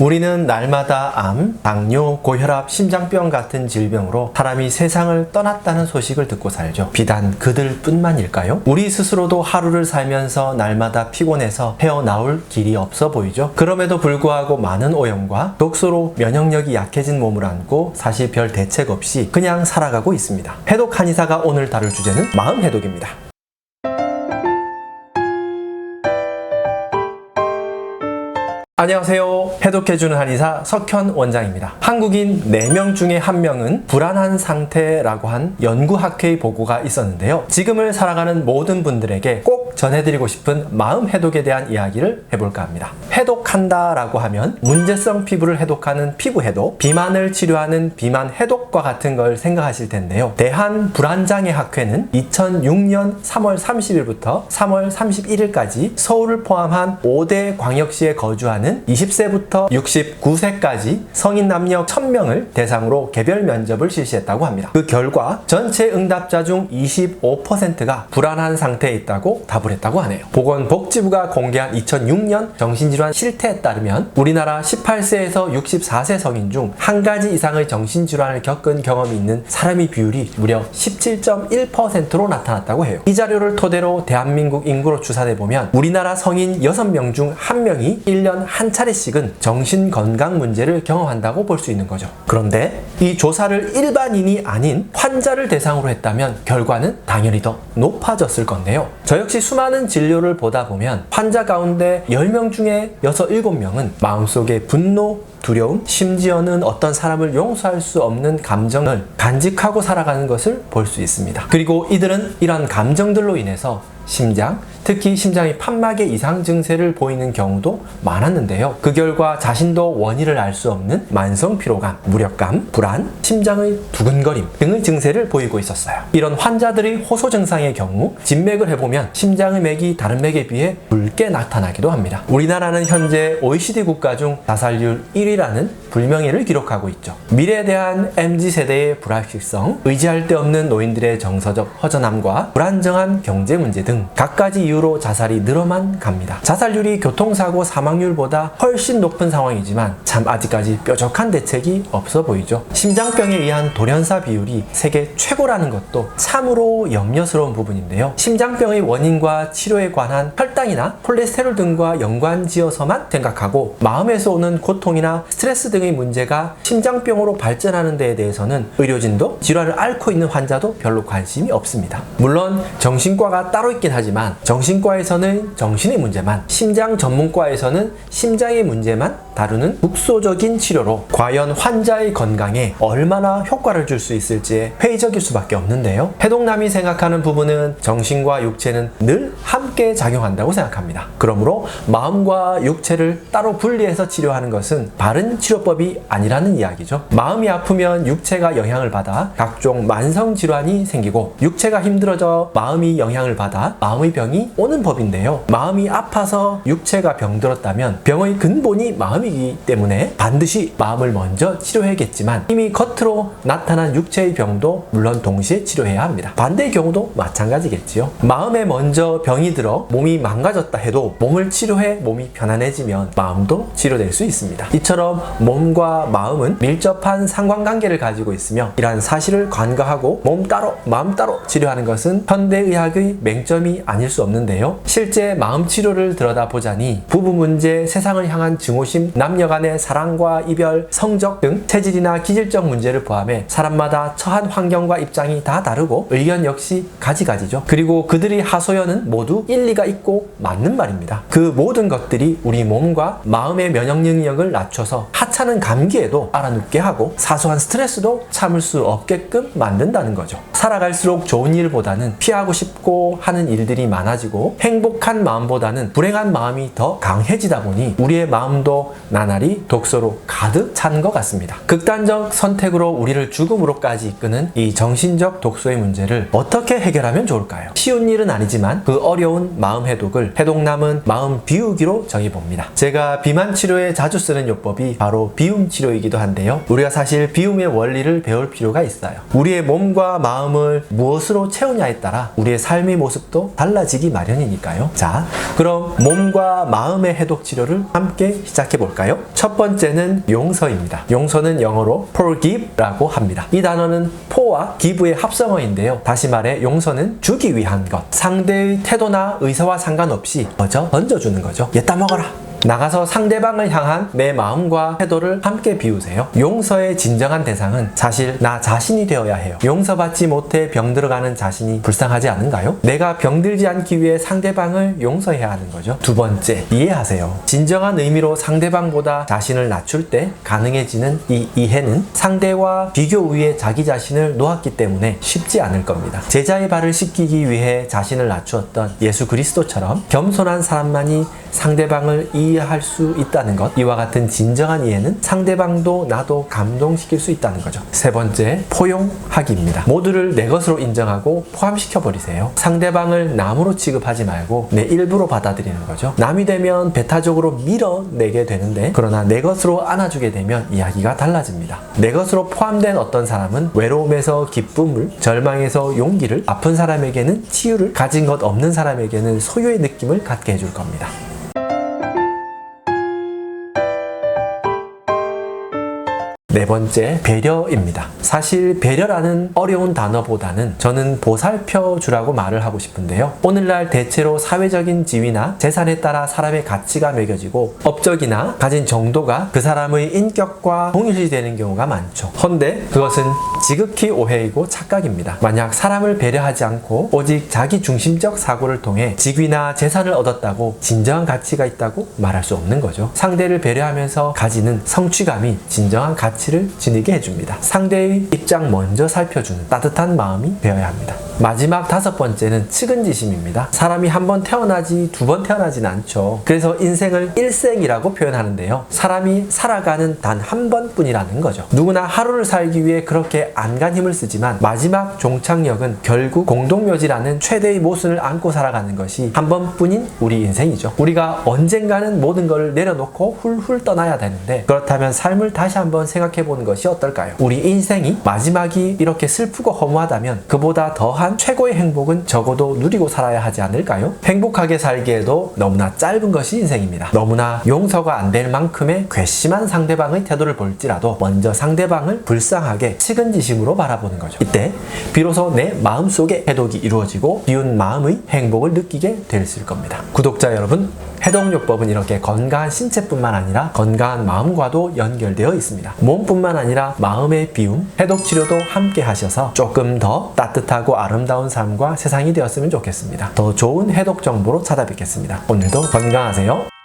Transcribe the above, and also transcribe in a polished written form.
우리는 날마다 암, 당뇨, 고혈압, 심장병 같은 질병으로 사람이 세상을 떠났다는 소식을 듣고 살죠. 비단 그들 뿐만일까요? 우리 스스로도 하루를 살면서 날마다 피곤해서 헤어나올 길이 없어 보이죠. 그럼에도 불구하고 많은 오염과 독소로 면역력이 약해진 몸을 안고 사실 별 대책 없이 그냥 살아가고 있습니다. 해독 한의사가 오늘 다룰 주제는 마음 해독입니다. 안녕하세요. 해독해주는 한의사 석현 원장입니다. 한국인 4명 중에 1명은 불안한 상태라고 한 연구학회의 보고가 있었는데요. 지금을 살아가는 모든 분들에게 꼭 전해드리고 싶은 마음 해독에 대한 이야기를 해볼까 합니다. 해독한다 라고 하면 문제성 피부를 해독하는 피부 해독, 비만을 치료하는 비만 해독과 같은 걸 생각하실 텐데요. 대한불안장애학회는 2006년 3월 30일부터 3월 31일까지 서울을 포함한 5대 광역시에 거주하는 20세부터 69세까지 성인 남녀 1000명을 대상으로 개별 면접을 실시했다고 합니다. 그 결과 전체 응답자 중 25%가 불안한 상태에 있다고 답을 했다고 하네요. 보건복지부가 공개한 2006년 정신질환 실태에 따르면 우리나라 18세에서 64세 성인 중 한 가지 이상의 정신질환을 겪은 경험이 있는 사람의 비율이 무려 17.1%로 나타났다고 해요. 이 자료를 토대로 대한민국 인구로 추산해보면 우리나라 성인 6명 중 1명이 1년 한 차례씩은 정신건강 문제를 경험한다고 볼 수 있는 거죠. 그런데 이 조사를 일반인이 아닌 환자를 대상으로 했다면 결과는 당연히 더 높아졌을 건데요. 저 역시 수많은 진료를 보다 보면 환자 가운데 10명 중에 6, 7명은 마음속에 분노, 두려움, 심지어는 어떤 사람을 용서할 수 없는 감정을 간직하고 살아가는 것을 볼 수 있습니다. 그리고 이들은 이런 감정들로 인해서 심장, 특히 심장의 판막의 이상 증세를 보이는 경우도 많았는데요. 그 결과 자신도 원인을 알 수 없는 만성 피로감, 무력감, 불안, 심장의 두근거림 등의 증세를 보이고 있었어요. 이런 환자들의 호소 증상의 경우 진맥을 해보면 심장의 맥이 다른 맥에 비해 붉게 나타나기도 합니다. 우리나라는 현재 OECD 국가 중 자살률 1위라는 불명예를 기록하고 있죠. 미래에 대한 MZ세대의 불확실성, 의지할 데 없는 노인들의 정서적 허전함과 불안정한 경제 문제 등 갖가지 이유로 자살이 늘어만 갑니다. 자살률이 교통사고 사망률보다 훨씬 높은 상황이지만 참 아직까지 뾰족한 대책이 없어 보이죠. 심장병에 의한 돌연사 비율이 세계 최고라는 것도 참으로 염려스러운 부분인데요. 심장병의 원인과 치료에 관한 혈당이나 콜레스테롤 등과 연관지어서만 생각하고 마음에서 오는 고통이나 스트레스 등의 문제가 심장병으로 발전하는 데에 대해서는 의료진도 질환을 앓고 있는 환자도 별로 관심이 없습니다. 물론 정신과가 따로 있긴 하지만 정신과에서는 정신의 문제만, 심장 전문과에서는 심장의 문제만 다루는 국소적인 치료로 과연 환자의 건강에 얼마나 효과를 줄 수 있을지에 회의적일 수밖에 없는데요. 해독남이 생각하는 부분은 정신과 육체는 늘 함께 작용한다고 생각합니다. 그러므로 마음과 육체를 따로 분리해서 치료하는 것은 바른 치료법이 아니라는 이야기죠. 마음이 아프면 육체가 영향을 받아 각종 만성 질환이 생기고 육체가 힘들어져 마음이 영향을 받아 마음의 병이 오는 법인데요. 마음이 아파서 육체가 병들었다면 병의 근본이 마음이기 때문에 반드시 마음을 먼저 치료해야겠지만 이미 겉으로 나타난 육체의 병도 물론 동시에 치료해야 합니다. 반대의 경우도 마찬가지겠지요. 마음에 먼저 병이 들어 몸이 망가졌다 해도 몸을 치료해 몸이 편안해지면 마음도 치료될 수 있습니다. 이처럼 몸과 마음은 밀접한 상관관계를 가지고 있으며 이러한 사실을 간과하고 몸 따로 마음 따로 치료하는 것은 현대의학의 맹점이 아닐 수 없는데요. 실제 마음 치료를 들여다보자니 부부 문제, 세상을 향한 증오심, 남녀 간의 사랑과 이별, 성적 등 체질이나 기질적 문제를 포함해 사람마다 처한 환경과 입장이 다 다르고 의견 역시 가지가지죠. 그리고 그들의 하소연은 모두 일리가 있고 맞는 말입니다. 그 모든 것들이 우리 몸과 마음의 면역 능력을 낮춰서 하찮은 감기에도 알아눕게 하고 사소한 스트레스도 참을 수 없게끔 만든다는 거죠. 살아갈수록 좋은 일보다는 피하고 싶고 하는 일들이 많아지고 행복한 마음보다는 불행한 마음이 더 강해지다 보니 우리의 마음도 나날이 독소로 가득 찬 것 같습니다. 극단적 선택으로 우리를 죽음으로까지 이끄는 이 정신적 독소의 문제를 어떻게 해결하면 좋을까요? 쉬운 일은 아니지만 그 어려운 마음 해독을 해독남은 마음 비우기로 정해봅니다. 제가 비만 치료에 자주 쓰는 요법이 바로 바로 비움 치료이기도 한데요. 우리가 사실 비움의 원리를 배울 필요가 있어요. 우리의 몸과 마음을 무엇으로 채우냐에 따라 우리의 삶의 모습도 달라지기 마련이니까요. 자, 그럼 몸과 마음의 해독 치료를 함께 시작해 볼까요? 첫 번째는 용서입니다. 용서는 영어로 forgive라고 합니다. 이 단어는 for와 give의 합성어인데요. 다시 말해 용서는 주기 위한 것. 상대의 태도나 의사와 상관없이 먼저 던져주는 거죠. 얘 따먹어라. 나가서 상대방을 향한 내 마음과 태도를 함께 비우세요. 용서의 진정한 대상은 사실 나 자신이 되어야 해요. 용서받지 못해 병들어가는 자신이 불쌍하지 않은가요? 내가 병들지 않기 위해 상대방을 용서해야 하는 거죠. 두 번째, 이해하세요. 진정한 의미로 상대방보다 자신을 낮출 때 가능해지는 이 이해는 상대와 비교 위에 자기 자신을 놓았기 때문에 쉽지 않을 겁니다. 제자의 발을 씻기기 위해 자신을 낮추었던 예수 그리스도처럼 겸손한 사람만이 상대방을 이해할 수 있다는 것, 이와 같은 진정한 이해는 상대방도 나도 감동시킬 수 있다는 거죠. 세 번째, 포용하기입니다. 모두를 내 것으로 인정하고 포함시켜 버리세요. 상대방을 남으로 취급하지 말고 내 일부로 받아들이는 거죠. 남이 되면 배타적으로 밀어내게 되는데, 그러나 내 것으로 안아주게 되면 이야기가 달라집니다. 내 것으로 포함된 어떤 사람은 외로움에서 기쁨을, 절망에서 용기를, 아픈 사람에게는 치유를, 가진 것 없는 사람에게는 소유의 느낌을 갖게 해줄 겁니다. 네 번째, 배려입니다. 사실 배려라는 어려운 단어보다는 저는 보살펴 주라고 말을 하고 싶은데요. 오늘날 대체로 사회적인 지위나 재산에 따라 사람의 가치가 매겨지고 업적이나 가진 정도가 그 사람의 인격과 동일시되는 경우가 많죠. 헌데 그것은 지극히 오해이고 착각입니다. 만약 사람을 배려하지 않고 오직 자기 중심적 사고를 통해 직위나 재산을 얻었다고 진정한 가치가 있다고 말할 수 없는 거죠. 상대를 배려하면서 가지는 성취감이 진정한 가치를 지니게 해줍니다. 상대의 입장 먼저 살펴주는 따뜻한 마음이 되어야 합니다. 마지막 다섯 번째는 측은지심입니다. 사람이 한 번 태어나지 두 번 태어나진 않죠. 그래서 인생을 일생이라고 표현하는데요. 사람이 살아가는 단 한 번뿐이라는 거죠. 누구나 하루를 살기 위해 그렇게 안간 힘을 쓰지만 마지막 종착역은 결국 공동묘지라는 최대의 모순을 안고 살아가는 것이 한 번뿐인 우리 인생이죠. 우리가 언젠가는 모든 것을 내려놓고 훌훌 떠나야 되는데, 그렇다면 삶을 다시 한번 생각해보는 것이 어떨까요? 우리 인생이 마지막이 이렇게 슬프고 허무하다면 그보다 더한 최고의 행복은 적어도 누리고 살아야 하지 않을까요? 행복하게 살기에도 너무나 짧은 것이 인생입니다. 너무나 용서가 안 될 만큼의 괘씸한 상대방의 태도를 볼지라도 먼저 상대방을 불쌍하게 측은지심으로 바라보는 거죠. 이때 비로소 내 마음속에 해독이 이루어지고 비운 마음의 행복을 느끼게 될 겁니다. 구독자 여러분, 해독요법은 이렇게 건강한 신체뿐만 아니라 건강한 마음과도 연결되어 있습니다. 몸뿐만 아니라 마음의 비움, 해독치료도 함께 하셔서 조금 더 따뜻하고 아름다운 삶과 세상이 되었으면 좋겠습니다. 더 좋은 해독 정보로 찾아뵙겠습니다. 오늘도 건강하세요.